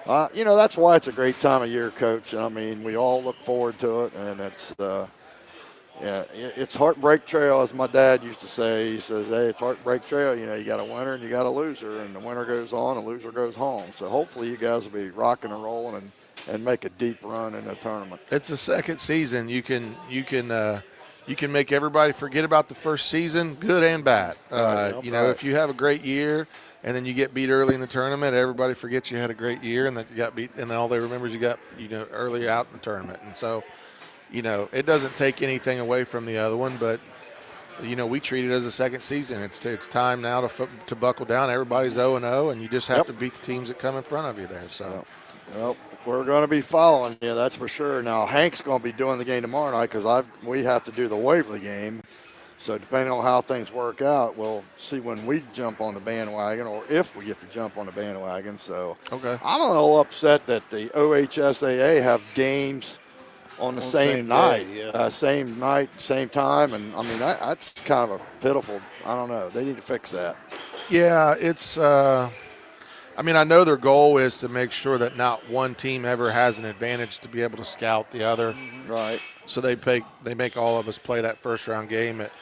that's why it's a great time of year, Coach. I mean, we all look forward to it, and it's Heartbreak Trail, as my dad used to say. He says, hey, it's Heartbreak Trail. You got a winner and you got a loser, and the winner goes on and the loser goes home. So hopefully you guys will be rocking and rolling and make a deep run in the tournament. It's the second season. You can make everybody forget about the first season, good and bad. If you have a great year and then you get beat early in the tournament, everybody forgets you had a great year and that you got beat, and all they remember is you got early out in the tournament. And so, it doesn't take anything away from the other one, but we treat it as a second season. It's time now to buckle down. Everybody's 0-0, and you just have to beat the teams that come in front of you there. So, well, we're going to be following you, that's for sure. Now, Hank's going to be doing the game tomorrow night because we have to do the Waverly game. So depending on how things work out, we'll see when we jump on the bandwagon or if we get to jump on the bandwagon. So okay. I'm a little upset that the OHSAA have games on the same night. Same night, same time. And, I mean, that's kind of a pitiful – I don't know. They need to fix that. Yeah, it's I mean, I know their goal is to make sure that not one team ever has an advantage to be able to scout the other. Right. So they make all of us play that first-round game at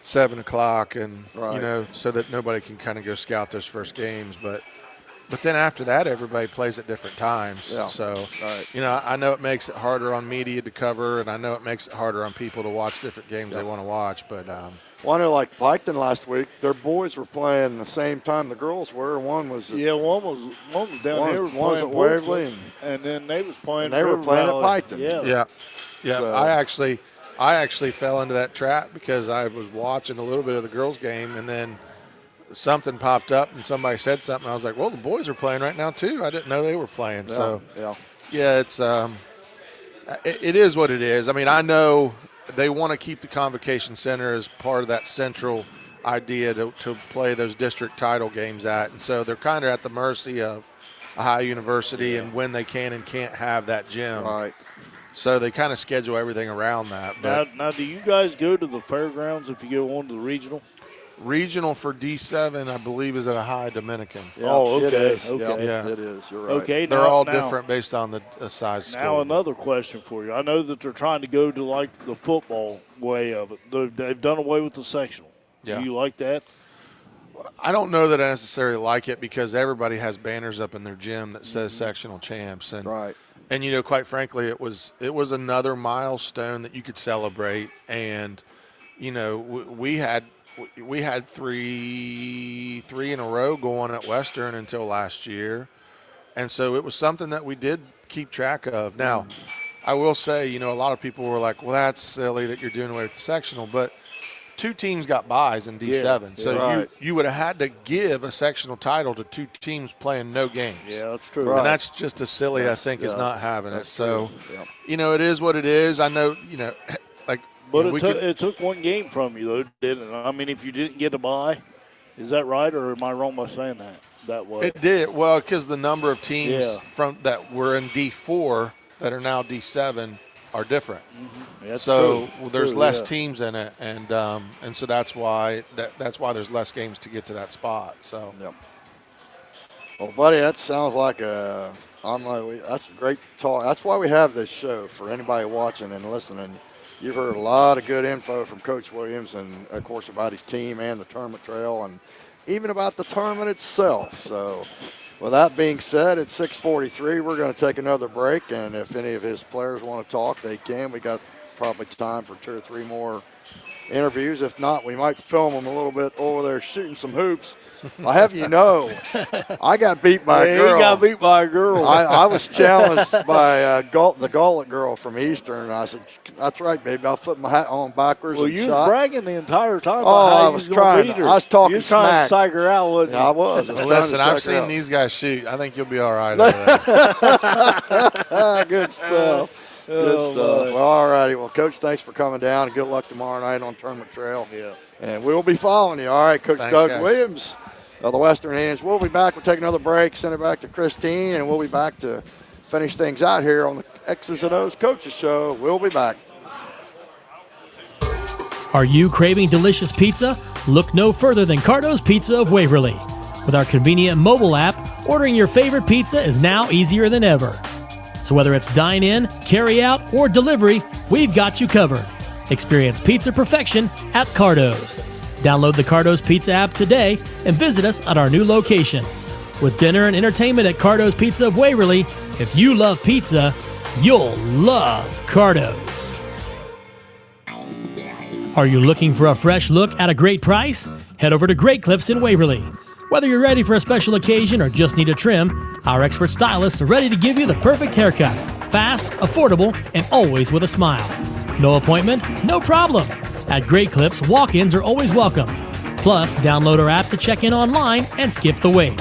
7 o'clock, and so that nobody can kind of go scout those first games. But then after that, everybody plays at different times. Yeah. So I know it makes it harder on media to cover, and I know it makes it harder on people to watch different games they want to watch. But well, I know, like Piketon last week, their boys were playing the same time the girls were. One was one was down here. One was at Waverly, and then they was playing. And they were playing at Piketon. Yeah. So, I actually fell into that trap because I was watching a little bit of the girls' game, and then something popped up and somebody said something. I was like, well, the boys are playing right now too. I didn't know they were playing. It's it is what it is. I mean, I know they want to keep the Convocation Center as part of that central idea to play those district title games at, and so they're kind of at the mercy of Ohio University and when they can and can't have that gym. Right. So they kind of schedule everything around that. But now, do you guys go to the fairgrounds if you go on to the regional? Regional for D7, I believe, is at Ohio Dominican. Yeah, okay. It is. Okay. Yeah, it is. You're right. Okay. They're all different based on the size school. Now another question for you. I know that they're trying to go to like the football way of it. They've done away with the sectional. Yeah. Do you like that? I don't know that I necessarily like it because everybody has banners up in their gym that says sectional champs. And right. And quite frankly, it was another milestone that you could celebrate. And we had three in a row going at Western until last year, and so it was something that we did keep track of. Now, I will say, a lot of people were like, "Well, that's silly that you're doing away with the sectional," but 2 teams got buys in D7, so you would have had to give a sectional title to 2 teams playing no games. Yeah, that's true. And that's just as silly, I think, as not having it. So, it is what it is. I know, But it took one game from you, though, didn't it? I mean, if you didn't get a bye, is that right, or am I wrong by saying that? That was it did well because the number of teams from that were in D4 that are now D7 are different. Mm-hmm. So there's less teams in it, and so that's why there's less games to get to that spot. So. Yep. Well, buddy, that sounds like that's a great talk. That's why we have this show for anybody watching and listening. You've heard a lot of good info from Coach Williams and, of course, about his team and the tournament trail and even about the tournament itself. So, with that being said, at 6:43, we're going to take another break, and if any of his players want to talk, they can. We got probably time for 2 or 3 more interviews. If not, we might film them a little bit over there shooting some hoops. I have I got beat by a girl. He got beat by a girl. I was challenged by the Gullet girl from Eastern, and I said, that's right, baby. I'll put my hat on backwards and you shot. was bragging the entire time Oh, about how I you was gonna trying. beat her. I was talking You was trying smack. to psych her out, wasn't you? Yeah, I was. Listen, I've seen these guys shoot. I think you'll be all right over there. Good stuff. Good stuff. Well, all righty. Well, Coach, thanks for coming down, and good luck tomorrow night on Tournament Trail. Yeah. And we'll be following you. All right, Coach Thanks, Doug guys. Williams of the Western Hands. We'll be back. We'll take another break, send it back to Christine, and we'll be back to finish things out here on the X's and O's Coaches Show. We'll be back. Are you craving delicious pizza? Look no further than Cardo's Pizza of Waverly. With our convenient mobile app, ordering your favorite pizza is now easier than ever. So whether it's dine-in, carry-out, or delivery, we've got you covered. Experience pizza perfection at Cardo's. Download the Cardo's Pizza app today and visit us at our new location. With dinner and entertainment at Cardo's Pizza of Waverly, if you love pizza, you'll love Cardo's. Are you looking for a fresh look at a great price? Head over to Great Clips in Waverly. Whether you're ready for a special occasion or just need a trim, our expert stylists are ready to give you the perfect haircut. Fast, affordable, and always with a smile. No appointment? No problem. At Great Clips, walk-ins are always welcome. Plus, download our app to check in online and skip the wait.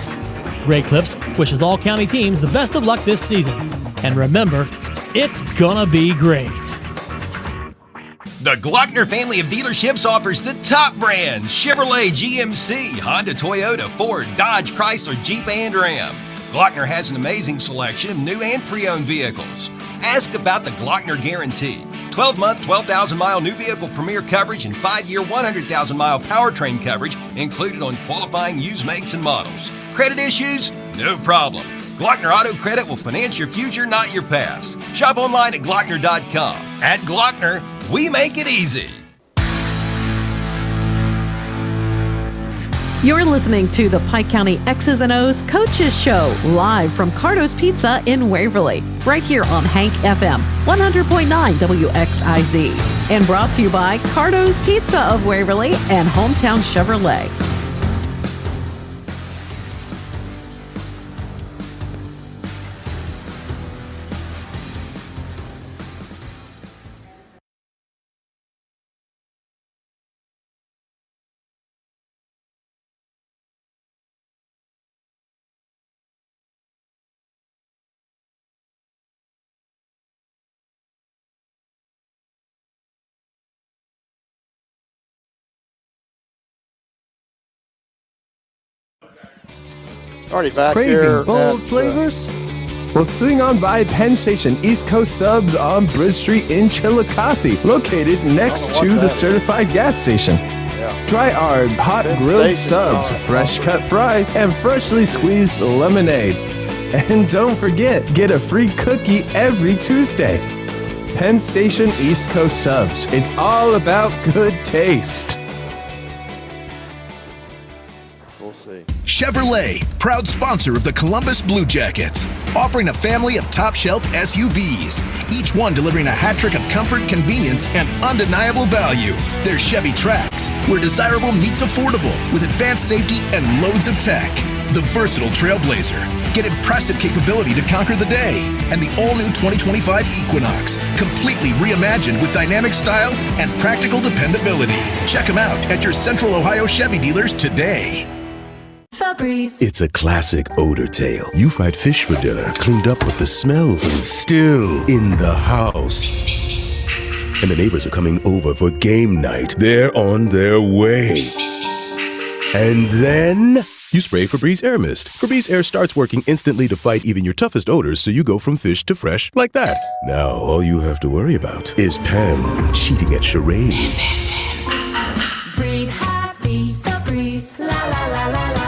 Great Clips wishes all county teams the best of luck this season. And remember, it's gonna be great. The Glockner family of dealerships offers the top brands: Chevrolet, GMC, Honda, Toyota, Ford, Dodge, Chrysler, Jeep, and Ram. Glockner has an amazing selection of new and pre-owned vehicles. Ask about the Glockner Guarantee. 12-month, 12,000-mile new vehicle premier coverage and 5-year, 100,000-mile powertrain coverage included on qualifying used makes and models. Credit issues? No problem. Glockner Auto Credit will finance your future, not your past. Shop online at Glockner.com. At Glockner, we make it easy. You're listening to the Pike County X's and O's Coaches Show, live from Cardo's Pizza in Waverly, right here on Hank FM 100.9 WXIZ, and brought to you by Cardo's Pizza of Waverly and Hometown Chevrolet. Already back Craving here. bold flavors? Well, swing on by Penn Station East Coast Subs on Bridge Street in Chillicothe, located next to the certified gas station. Try our hot grilled subs, fresh cut fries, and freshly squeezed lemonade. And don't forget, get a free cookie every Tuesday. Penn Station East Coast Subs. It's all about good taste. We'll see. Chevrolet, proud sponsor of the Columbus Blue Jackets, offering a family of top-shelf SUVs, each one delivering a hat trick of comfort, convenience, and undeniable value. There's Chevy Trax, where desirable meets affordable with advanced safety and loads of tech. The versatile Trailblazer, get impressive capability to conquer the day. And the all-new 2025 Equinox, completely reimagined with dynamic style and practical dependability. Check them out at your Central Ohio Chevy dealers today. Febreze. It's a classic odor tale. You fried fish for dinner, cleaned up, but the smell is still in the house. And the neighbors are coming over for game night. They're on their way. And then you spray Febreze Air Mist. Febreze Air starts working instantly to fight even your toughest odors, so you go from fish to fresh like that. Now all you have to worry about is Pam cheating at charades. Breathe happy, Febreze, la la la la la.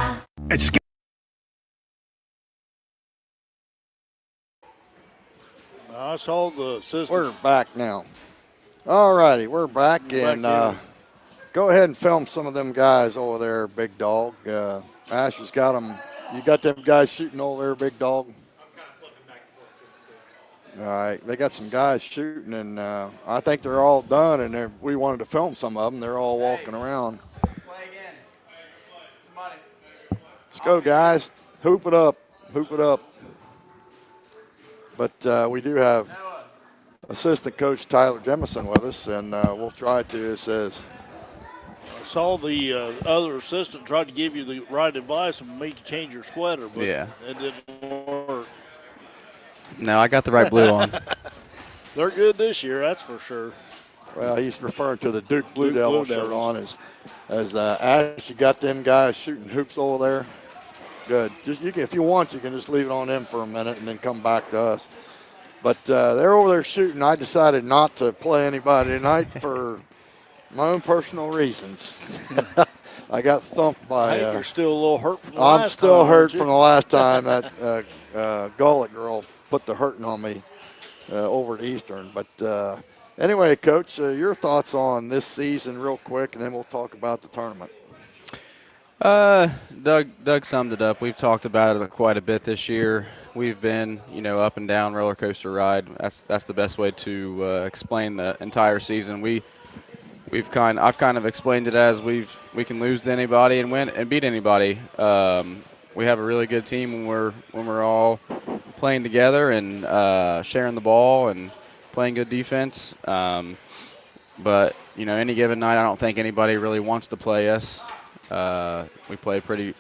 I saw the assistant. We're back now. All righty, we're back, and go ahead and film some of them guys over there, Big Dog. Ash has got them. You got them guys shooting over there, Big Dog? All right, they got some guys shooting, and I think they're all done, and we wanted to film some of them. They're all walking around. Let's go, guys. Hoop it up. Hoop it up. But we do have assistant coach Tyler Jemison with us, and we'll try to, it says. I saw the other assistant tried to give you the right advice and make you change your sweater, but it didn't work. No, I got the right blue on. They're good this year, that's for sure. Well, he's referring to the Duke Blue Devils shirt on as Ash. You got them guys shooting hoops over there. Good. Just you can, if you want, you can just leave it on them for a minute and then come back to us. But they're over there shooting. I decided not to play anybody tonight for my own personal reasons. I got thumped by. I think you're still a little hurt from the last time. I'm still hurt from the last time that Gullet girl put the hurting on me over at Eastern. But anyway, Coach, your thoughts on this season real quick, and then we'll talk about the tournament. Doug summed it up. We've talked about it quite a bit this year. We've been, up and down roller coaster ride. That's the best way to explain the entire season. I've kind of explained it as we can lose to anybody and win and beat anybody. We have a really good team when we're all playing together and sharing the ball and playing good defense. But any given night, I don't think anybody really wants to play us. We play pretty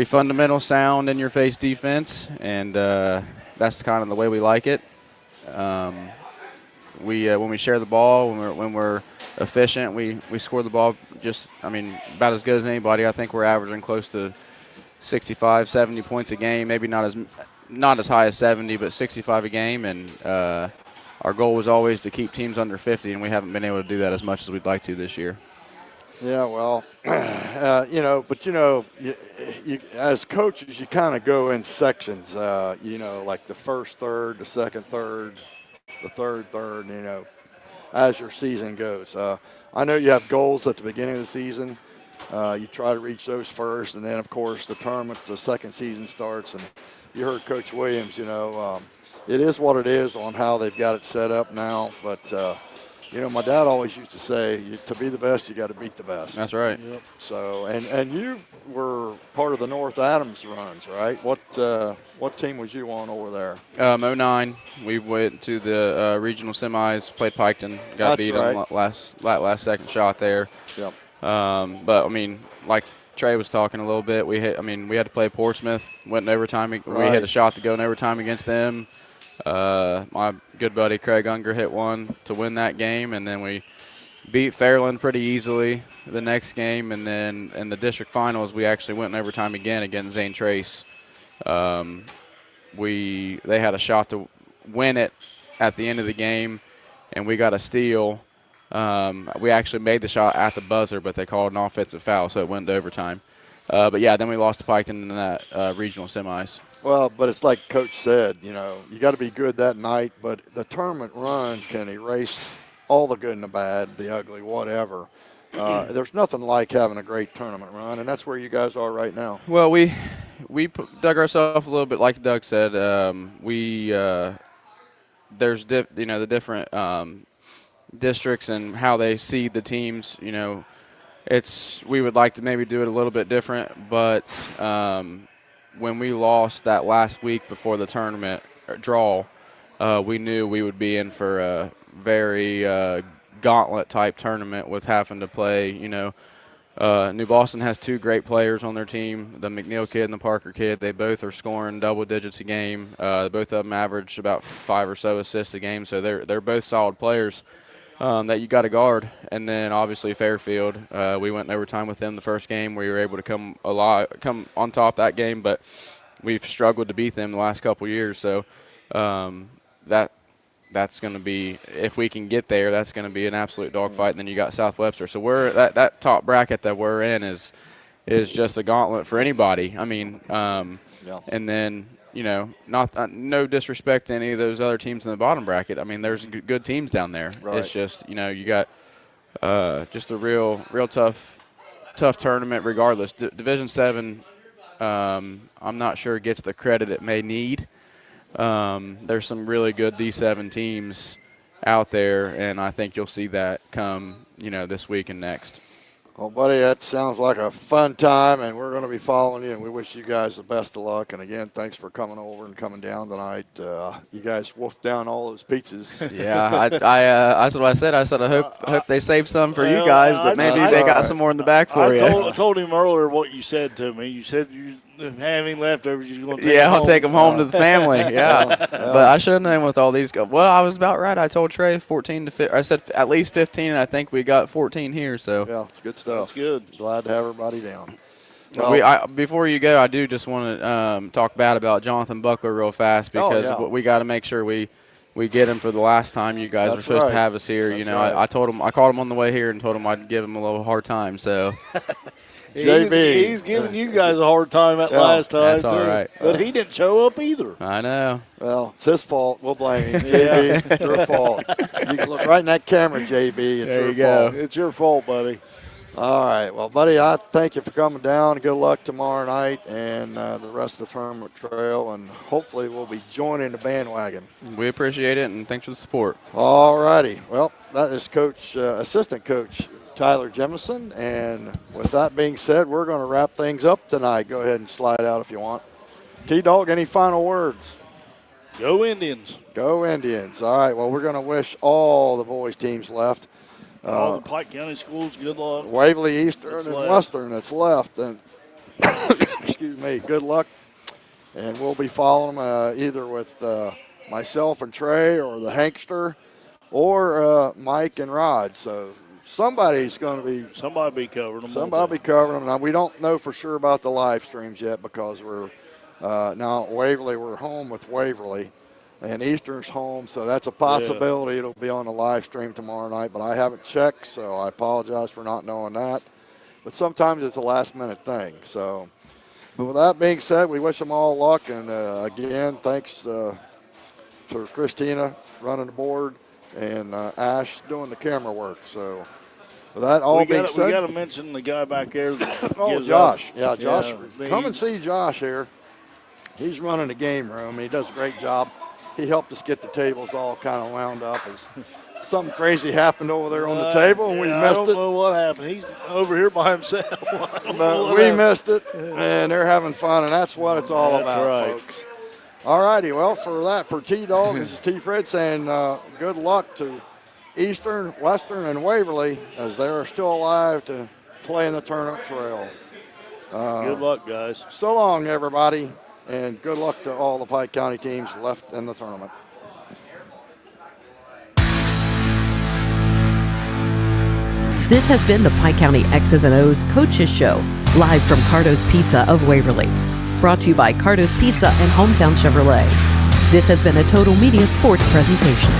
fundamental, sound, in-your-face defense, and that's kind of the way we like it. When we share the ball, when we're efficient, we score the ball about as good as anybody. I think we're averaging close to 65, 70 points a game, maybe not as high as 70, but 65 a game, and our goal was always to keep teams under 50, and we haven't been able to do that as much as we'd like to this year. Yeah, well, you, as coaches, you kind of go in sections, like the first third, the second third, the third, as your season goes. I know you have goals at the beginning of the season. You try to reach those first, and then, of course, the tournament, the second season starts. And you heard Coach Williams, it is what it is on how they've got it set up now. But, my dad always used to say, to be the best, you got to beat the best. That's right. Yep. So, and you were part of the North Adams runs, right? What team was you on over there? 09. We went to the regional semis, played Piketon, got beat on last second shot there. Yep. But like Trey was talking a little bit, we had to play Portsmouth. Went in overtime. We had a shot to go in overtime against them. My good buddy Craig Unger hit one to win that game, and then we beat Fairland pretty easily the next game. And then in the district finals, we actually went in overtime again against Zane Trace. They had a shot to win it at the end of the game, and we got a steal. We actually made the shot at the buzzer, but they called an offensive foul, so it went to overtime. But then we lost to Piketon in that regional semis. Well, but it's like Coach said, you got to be good that night, but the tournament run can erase all the good and the bad, the ugly, whatever. There's nothing like having a great tournament run, and that's where you guys are right now. Well, we dug ourselves a little bit, like Doug said. There's the different districts and how they seed the teams. We would like to maybe do it a little bit different, but when we lost that last week before the tournament draw, we knew we would be in for a very gauntlet-type tournament with having to play, New Boston has two great players on their team, the McNeil kid and the Parker kid. They both are scoring double digits a game. Both of them average about 5 or so assists a game, so they're both solid players that you got to guard. And then obviously Fairfield, we went in overtime with them the first game. We were able to come on top that game, but we've struggled to beat them the last couple years. So that's going to be, if we can get there, that's going to be an absolute dogfight. And then you got South Webster. So we're that top bracket that we're in is just a gauntlet for anybody. And then no disrespect to any of those other teams in the bottom bracket. There's good teams down there. Right. It's just you got just a real tough tournament regardless. Division 7, I'm not sure it gets the credit it may need. There's some really good D7 teams out there, and I think you'll see that come, this week and next. Well, buddy, that sounds like a fun time, and we're going to be following you, and we wish you guys the best of luck. And, again, thanks for coming over and coming down tonight. You guys wolfed down all those pizzas. Yeah, that's what I said. I said I hope they save some for you guys, but maybe they got some more in the back for you. I told him earlier what you said to me. You said you having leftovers, you're going to take them home. I'll take them home to the family. Yeah, but I shouldn't have with all these. Well, I was about right. I told Trey 14 to 15. I said at least 15, and I think we got 14 here. So yeah, it's good stuff. That's good. Glad to have everybody down. Well, before you go, I do just want to talk bad about Jonathan Buckler real fast because we got to make sure we get him for the last time you guys were supposed to have us here. I told him, I called him on the way here and told him I'd give him a little hard time. So. He's giving you guys a hard time last time. That's all right. But he didn't show up either. I know. Well, it's his fault. We'll blame him. JB, it's your fault. You can look right in that camera, JB. It's your fault. It's your fault, buddy. All right. Well, buddy, I thank you for coming down. Good luck tomorrow night and the rest of the tournament trail, and hopefully we'll be joining the bandwagon. We appreciate it, and thanks for the support. All righty. Well, that is Assistant Coach Tyler Jemison, and with that being said, we're going to wrap things up tonight. Go ahead and slide out if you want. T-Dog, any final words? Go Indians. Go Indians. All right, well, we're going to wish all the boys teams left All the Pike County schools, good luck. Waverly, Eastern, That's and left. Western that's left. And excuse me, good luck. And we'll be following them either with myself and Trey or the Hankster or Mike and Rod. So somebody's going to be Somebody be covering them. Somebody be covering them. Now, we don't know for sure about the live streams yet because we're now at Waverly. We're home with Waverly, and Eastern's home, so that's a possibility. It'll be on the live stream tomorrow night, but I haven't checked, so I apologize for not knowing that. But sometimes it's a last-minute thing. So, but with that being said, we wish them all luck, and again, thanks to Christina running the board and Ash doing the camera work. So. With that all being said, we got to mention the guy back there. That gives Josh. us, Josh. Come and see Josh here. He's running the game room. He does a great job. He helped us get the tables all kind of wound up. As something crazy happened over there on the table, and we missed it. I don't know what happened. He's over here by himself. But we missed it, and they're having fun, and that's what it's all about, folks. All righty. Well, for T-Dog, this is T. Fred saying good luck to Eastern, Western, and Waverly as they are still alive to play in the tournament trail. Good luck, guys. So long, everybody, and good luck to all the Pike County teams left in the tournament. This has been the Pike County X's and O's Coaches Show, live from Cardo's Pizza of Waverly. Brought to you by Cardo's Pizza and Hometown Chevrolet. This has been a Total Media Sports presentation.